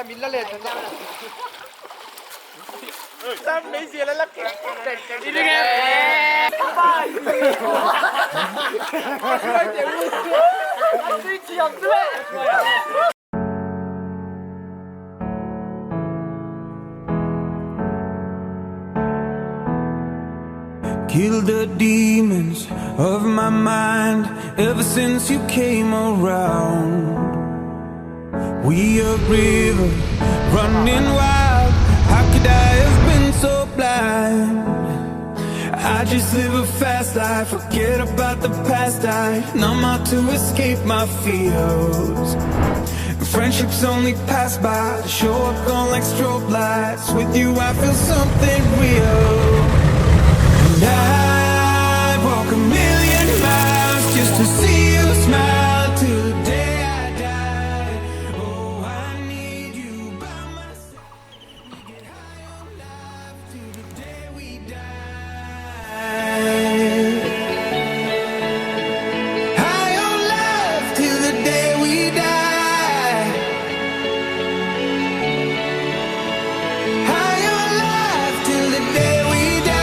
millale. Sen me si la che. Kill the demons of my mind ever since you came around. We a river running wild. How could I have been so blind? I just live a fast life, forget about the past. I numb out to escape my fears. Friendships only pass by, show up on like strobe lights. With you I feel something real. And I'd walk a million miles just to see you smile till the day I die. Oh, I need you by my side. Get high on life till the day we die. High on life till the day we die. High on life till the day we die.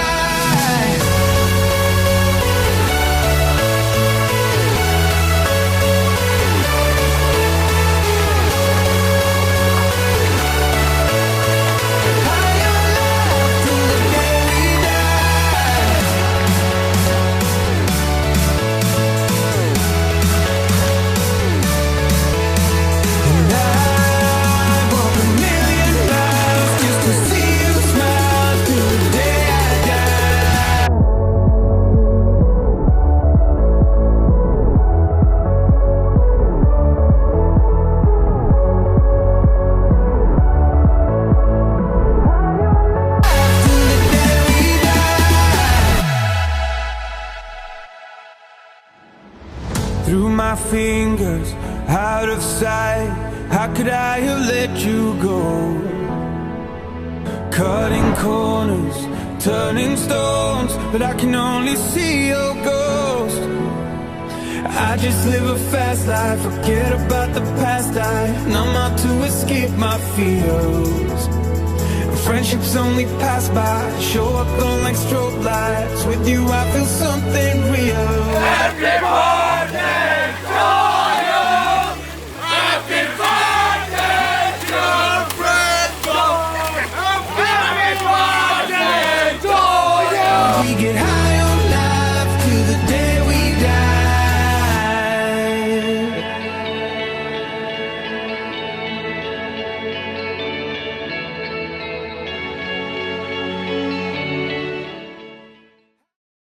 Through my fingers, out of sight. How could I have let you go? Cutting corners, turning stones, but I can only see your ghost. I just live a fast life, forget about the past. I numb out to escape my fears. Friendships only pass by, show up on like strobe lights. With you I feel something real.